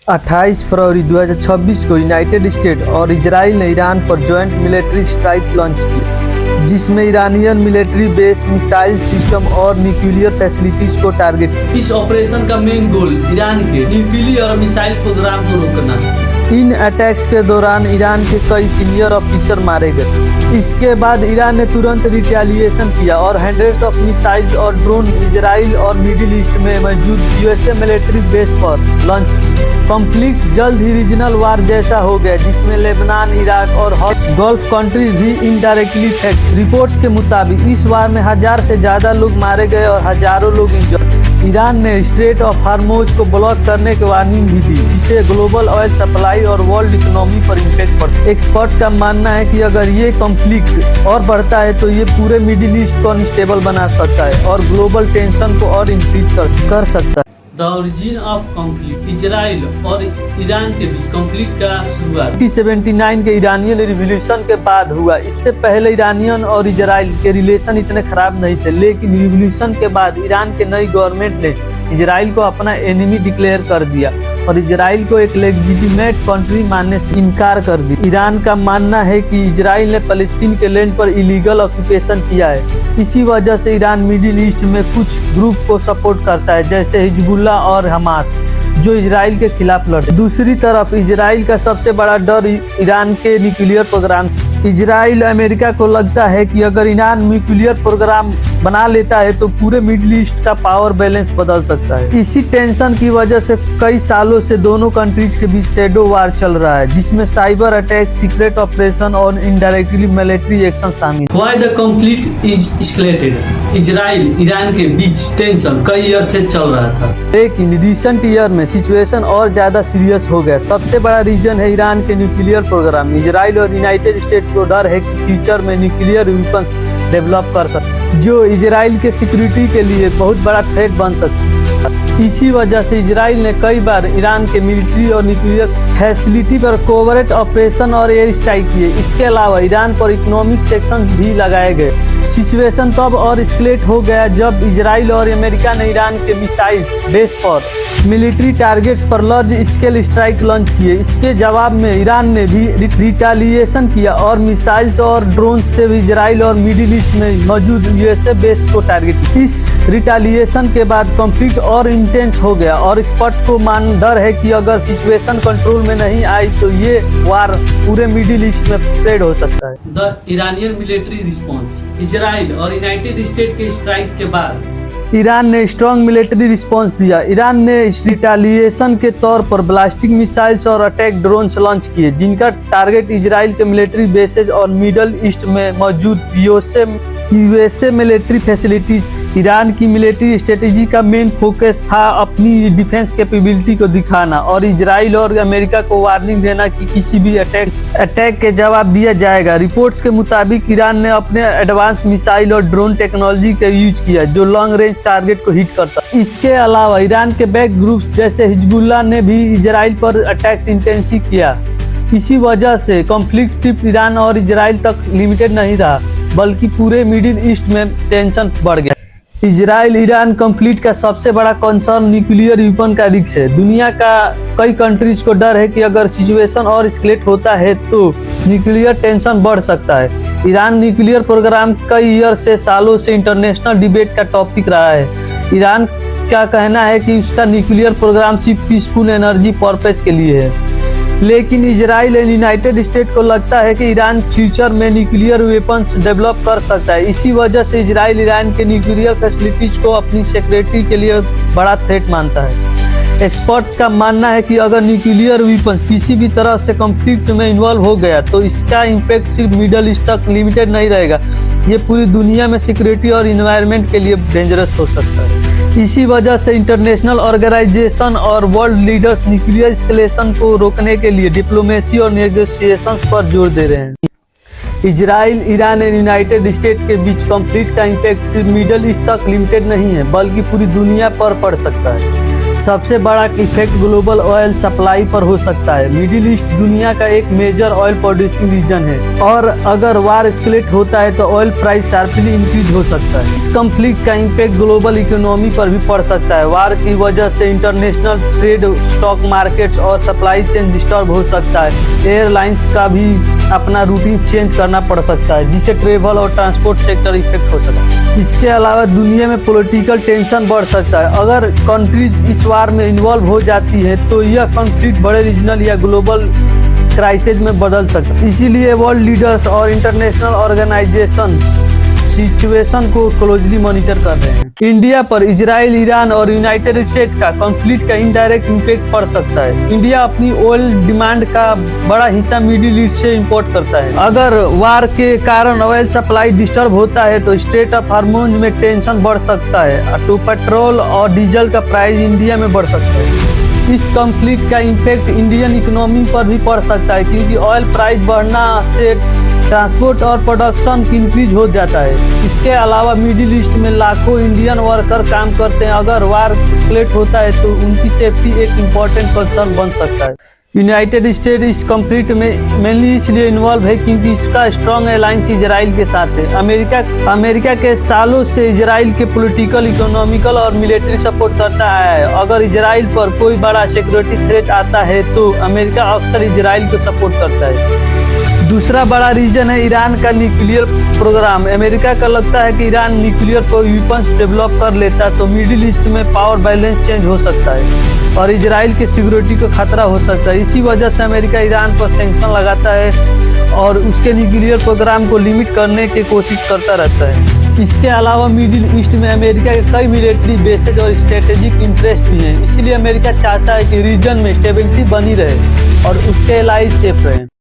28 फरवरी 2026 को United states और Israel ने ईरान पर जॉइंट मिलिट्री स्ट्राइक लॉन्च की, जिसमें Iranian military base, missile system और न्यूक्लियर फैसिलिटीज को टारगेट किया। इस ऑपरेशन का मेन गोल ईरान के न्यूक्लियर और मिसाइल प्रोग्राम को रोकना है। इन अटैक्स के दौरान ईरान के कई सीनियर ऑफिसर मारे गए। इसके बाद ईरान ने तुरंत रिटेलिएशन किया और हंड्रेड्स ऑफ मिसाइल्स और ड्रोन इजराइल और मिडिल ईस्ट में मौजूद यूएसए मिलिट्री बेस पर लॉन्च की। कॉन्फ्लिक्ट जल्द ही रीजनल वार जैसा हो गया, जिसमें लेबनान, इराक और गल्फ कंट्रीज भी इनडायरेक्टली इफेक्ट। रिपोर्ट्स के मुताबिक इस वार में 1000 से ज्यादा लोग मारे गए और हजारों लोग इंजर्ड। ईरान ने स्ट्रेट ऑफ हार्मोज को ब्लॉक करने की वार्निंग भी दी, जिससे ग्लोबल ऑयल सप्लाई और वर्ल्ड इकोनॉमी पर इम्पैक्ट पड़ सकता है। एक्सपर्ट का मानना है कि अगर ये कॉन्फ्लिक्ट और बढ़ता है तो ये पूरे मिडिल ईस्ट को अनस्टेबल बना सकता है और ग्लोबल टेंशन को और इंक्रीज कर सकता है। The origin of conflict, Israel और ईरान के बीच कॉन्फ्लिक्ट का शुरुआत 1979 के ईरानियन रिवॉल्यूशन के बाद हुआ। इससे पहले ईरानियन और इजराइल के रिलेशन इतने खराब नहीं थे, लेकिन रिवॉल्यूशन के बाद ईरान के नई गवर्नमेंट ने इजराइल को अपना एनिमी डिक्लेयर कर दिया और इजराइल को एक लेजिटिमेट कंट्री मानने से इनकार कर दिया। ईरान का मानना है कि इजराइल ने फलस्तीन के लैंड पर इलीगल ऑक्यूपेशन किया है। इसी वजह से ईरान मिडिल ईस्ट में कुछ ग्रुप को सपोर्ट करता है, जैसे हिजबुल्लाह और हमास, जो इजराइल के खिलाफ लड़े। दूसरी तरफ इजराइल का सबसे बड़ा डर ईरान के न्यूक्लियर प्रोग्राम से। इजराइल अमेरिका को लगता है कि अगर ईरान न्यूक्लियर प्रोग्राम बना लेता है तो पूरे मिडिल ईस्ट का पावर बैलेंस बदल सकता है। इसी टेंशन की वजह से कई सालों से दोनों कंट्रीज के बीच शैडो वार चल रहा है, जिसमें साइबर अटैक, सीक्रेट ऑपरेशन और इनडायरेक्टली मिलिट्री एक्शन शामिल। Why the conflict is escalated. Israel Iran के बीच टेंशन कई ईयर से चल रहा था, लेकिन रिसेंट ईयर में सिचुएशन और ज्यादा सीरियस हो गया। सबसे बड़ा रीजन है ईरान के न्यूक्लियर प्रोग्राम। इजराइल और यूनाइटेड स्टेट्स को डर है कि फ्यूचर में न्यूक्लियर वेपन्स डेवलप कर सकते, जो इजराइल के सिक्योरिटी के लिए बहुत बड़ा थ्रेट बन सकती है। इसी वजह से इजराइल ने कई बार ईरान के मिलिट्री और न्यूक्लियर फैसिलिटी पर कोवर्ट ऑपरेशन और एयर स्ट्राइक किए। इसके अलावा ईरान पर इकोनॉमिक सेक्शन भी लगाए गए। सिचुएशन तब और एस्केलेट हो गया जब इजराइल और अमेरिका ने ईरान के मिसाइल्स बेस पर मिलिट्री टारगेट्स पर लार्ज स्केल स्ट्राइक लॉन्च किए। इसके जवाब में ईरान ने भी रिटेलिएशन किया और मिसाइल्स और ड्रोन से इजराइल और मिडिल ईस्ट में मौजूद यूएसए बेस को टारगेट किया। इस रिटेलिएशन के बाद कॉन्फ्लिक्ट और इंटेंस हो गया और एक्सपर्ट को डर है कि अगर सिचुएशन कंट्रोल में नहीं आई तो ये वार पूरे मिडिल ईस्ट में स्प्रेड हो सकता है। The Iranian military response. Israel और यूनाइटेड स्टेट के स्ट्राइक के बाद ईरान ने स्ट्रॉन्ग मिलिट्री रिस्पांस दिया। ईरान ने रिटेलिएशन के तौर पर बैलिस्टिक मिसाइल्स और अटैक ड्रोन्स लॉन्च किए, जिनका टारगेट इजराइल के मिलिट्री बेसेस और मिडल ईस्ट में मौजूद यूएसए मिलिट्री फैसिलिटीज। ईरान की मिलिट्री स्ट्रेटेजी का मेन फोकस था अपनी डिफेंस कैपेबिलिटी को दिखाना और इजराइल और अमेरिका को वार्निंग देना कि किसी भी अटैक के जवाब दिया जाएगा। रिपोर्ट्स के मुताबिक ईरान ने अपने एडवांस मिसाइल और ड्रोन टेक्नोलॉजी का यूज किया, जो लॉन्ग रेंज टारगेट को हिट करता। इसके अलावा ईरान के बैक ग्रुप्स जैसे हिजबुल्लाह ने भी इजराइल पर अटैक्स इंटेंसिव किया। इसी वजह से कॉन्फ्लिक्ट सिर्फ ईरान और इजराइल तक लिमिटेड नहीं रहा, बल्कि पूरे मिडिल ईस्ट में टेंशन बढ़ गया। इजराइल ईरान कॉन्फ्लिक्ट का सबसे बड़ा कंसर्न न्यूक्लियर वेपन का रिस्क है। दुनिया का कई कंट्रीज को डर है कि अगर सिचुएशन और एस्केलेट होता है तो न्यूक्लियर टेंशन बढ़ सकता है। ईरान न्यूक्लियर प्रोग्राम कई ईयर से सालों से इंटरनेशनल डिबेट का टॉपिक रहा है। ईरान का कहना है कि उसका न्यूक्लियर प्रोग्राम सिर्फ पीसफुल एनर्जी पर्पज के लिए है, लेकिन इजराइल और यूनाइटेड स्टेट को लगता है कि ईरान फ्यूचर में न्यूक्लियर वेपन्स डेवलप कर सकता है। इसी वजह से इजराइल ईरान के न्यूक्लियर फैसिलिटीज को अपनी सिक्योरिटी के लिए बड़ा थ्रेट मानता है। एक्सपर्ट्स का मानना है कि अगर न्यूक्लियर वेपन्स किसी भी तरह से कॉन्फ्लिक्ट में इन्वॉल्व हो गया तो इसका इम्पैक्ट सिर्फ मिडल ईस्ट तक लिमिटेड नहीं रहेगा, ये पूरी दुनिया में सिक्योरिटी और इन्वायरमेंट के लिए डेंजरस हो सकता है। इसी वजह से इंटरनेशनल ऑर्गेनाइजेशन और वर्ल्ड लीडर्स न्यूक्लियर एस्केलेशन को रोकने के लिए डिप्लोमेसी और नेगोशिएशंस पर जोर दे रहे हैं। इजराइल, ईरान और यूनाइटेड स्टेट के बीच कॉन्फ्लिक्ट का इम्पैक्ट सिर्फ मिडल ईस्ट तक लिमिटेड नहीं है, बल्कि पूरी दुनिया पर पड़ सकता है। सबसे बड़ा इफेक्ट ग्लोबल ऑयल सप्लाई पर हो सकता है। मिडिल ईस्ट दुनिया का एक मेजर ऑयल प्रोड्यूसिंग रीजन है और अगर वार एस्केलेट होता है तो ऑयल प्राइस शार्पली इंक्रीज हो सकता है। इस कंफ्लिक्ट का इम्पैक्ट ग्लोबल इकोनॉमी पर भी पड़ सकता है। वार की वजह से इंटरनेशनल ट्रेड, स्टॉक मार्केट्स और सप्लाई चेन डिस्टर्ब हो सकता है। एयरलाइंस का भी अपना रूटीन चेंज करना पड़ सकता है, जिससे ट्रेवल और ट्रांसपोर्ट सेक्टर इफेक्ट हो सकता है। इसके अलावा दुनिया में पॉलिटिकल टेंशन बढ़ सकता है। अगर कंट्रीज इस वार में इन्वॉल्व हो जाती है तो यह कॉन्फ्लिक्ट बड़े रीजनल या ग्लोबल क्राइसिस में बदल सकता है। इसीलिए वर्ल्ड लीडर्स और इंटरनेशनल ऑर्गेनाइजेशंस सिचुएशन को क्लोजली मॉनिटर कर रहे हैं। इंडिया पर इजराइल, ईरान और यूनाइटेड स्टेट का कॉन्फ्लिक्ट का इनडायरेक्ट इम्पैक्ट पड़ सकता है। इंडिया अपनी ऑयल डिमांड का बड़ा हिस्सा मिडिल ईस्ट से इंपोर्ट करता है। अगर वार के कारण ऑयल सप्लाई डिस्टर्ब होता है तो स्ट्रेट ऑफ हार्मोज में टेंशन बढ़ सकता है तो पेट्रोल और डीजल का प्राइस इंडिया में बढ़ सकता है। इस कॉन्फ्लिक्ट का इम्पैक्ट इंडियन इकोनॉमी पर भी पड़ सकता है, क्योंकि ऑयल प्राइस बढ़ना से ट्रांसपोर्ट और प्रोडक्शन इंक्रीज हो जाता है। इसके अलावा मिडिल ईस्ट में लाखों इंडियन वर्कर काम करते हैं। अगर वार एस्केलेट होता है तो उनकी सेफ्टी एक इम्पोर्टेंट कंसर्न बन सकता है। यूनाइटेड स्टेट इस कॉन्फ्लिक्ट में मेनली इसलिए इन्वॉल्व है क्योंकि इसका स्ट्रॉन्ग अलायंस इजराइल के साथ है। अमेरिका के सालों से इजराइल के पॉलिटिकल, इकोनॉमिकल और मिलिट्री सपोर्ट करता आया है। अगर इजराइल पर कोई बड़ा सिक्योरिटी थ्रेट आता है तो अमेरिका अक्सर इजराइल को सपोर्ट करता है। दूसरा बड़ा रीजन है ईरान का न्यूक्लियर प्रोग्राम। अमेरिका का लगता है कि ईरान न्यूक्लियर वेपन्स डेवलप कर लेता तो मिडिल ईस्ट में पावर बैलेंस चेंज हो सकता है और इजराइल की सिक्योरिटी को खतरा हो सकता है। इसी वजह से अमेरिका ईरान पर सैंक्शन लगाता है और उसके न्यूक्लियर प्रोग्राम को लिमिट करने की कोशिश करता रहता है। इसके अलावा मिडिल ईस्ट में अमेरिका के कई मिलिट्री बेसेज और स्ट्रेटेजिक इंटरेस्ट भी हैं। इसीलिए अमेरिका चाहता है कि रीजन में स्टेबिलिटी बनी रहे और उसके एलाइज सेफ रहे।